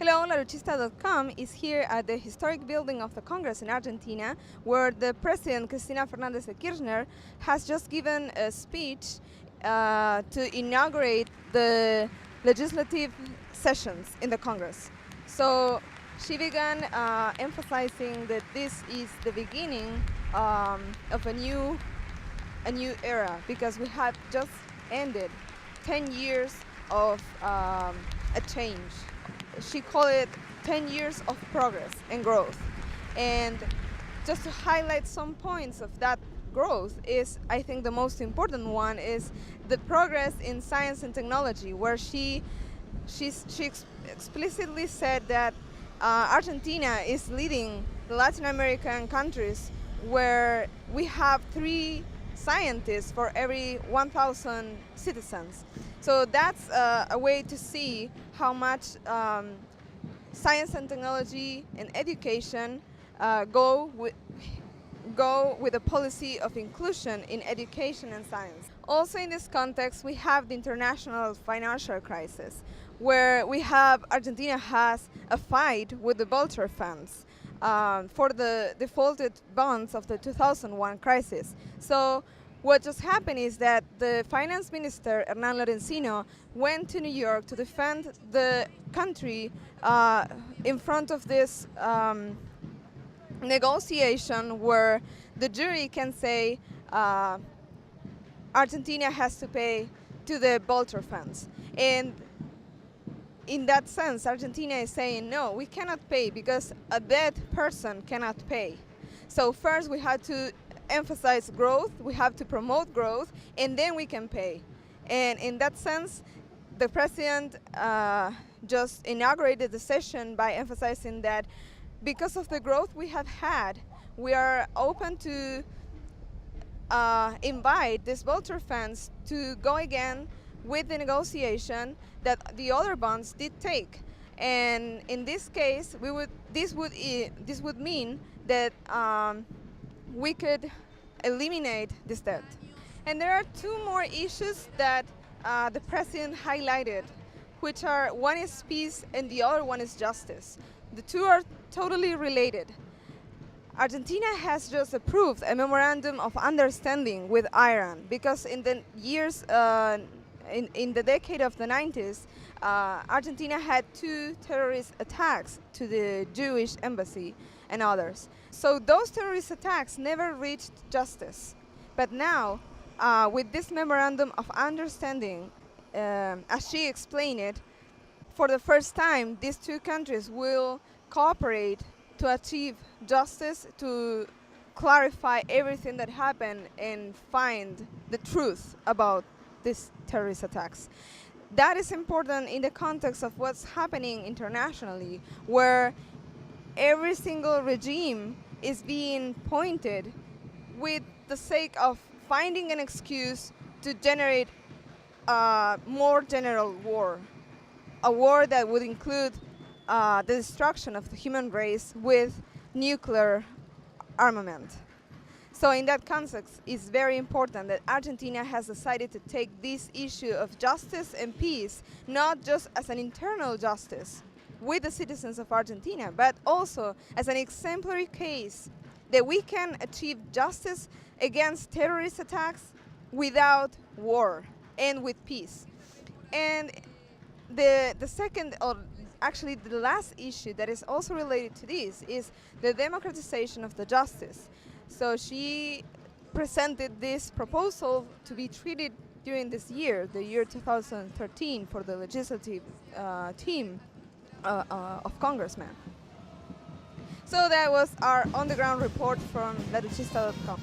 Hello, LaRouchista.com is here at the historic building of the Congress in Argentina, where the President, Cristina Fernández de Kirchner, has just given a speech to inaugurate the legislative sessions in the Congress. So she began emphasizing that this is the beginning of a new era, because we have just ended 10 years of a change. She called it 10 years of progress and growth. And just to highlight some points of that growth is, I think the most important one is the progress in science and technology, where she explicitly said that Argentina is leading the Latin American countries, where we have 3 scientists for every 1,000 citizens. So that's a way to see how much science and technology and education go with a policy of inclusion in education and science. Also in this context, we have the international financial crisis, where we have Argentina has a fight with the vulture funds for the defaulted bonds of the 2001 crisis. So what just happened is that the finance minister, Hernán Lorenzino, went to New York to defend the country in front of this negotiation where the jury can say Argentina has to pay to the vulture funds. And in that sense, Argentina is saying, no, we cannot pay because a dead person cannot pay. So first we had to emphasize growth, we have to promote growth, and then we can pay. And in that sense, the president just inaugurated the session by emphasizing that because of the growth we have had, we are open to invite these vulture funds to go again with the negotiation that the other bonds did take. And in this case, this would mean that we could eliminate this debt. And there are 2 more issues that the president highlighted, which are, one is peace and the other one is justice. The 2 are totally related. Argentina has just approved a memorandum of understanding with Iran because in the years, in the decade of the 90s, Argentina had 2 terrorist attacks to the Jewish embassy and others. So those terrorist attacks never reached justice. But now, with this memorandum of understanding, as she explained it, for the first time, these 2 countries will cooperate to achieve justice, to clarify everything that happened and find the truth about these terrorist attacks. That is important in the context of what's happening internationally, where every single regime is being pointed with the sake of finding an excuse to generate a more general war, a war that would include the destruction of the human race with nuclear armament. So in that context, it's very important that Argentina has decided to take this issue of justice and peace not just as an internal justice with the citizens of Argentina, but also as an exemplary case that we can achieve justice against terrorist attacks without war and with peace. And the second, or actually the last issue that is also related to this, is the democratization of the justice. So she presented this proposal to be treated during this year, the year 2013, for the legislative team of congressmen. So that was our on-the-ground report from LaRouchista.com.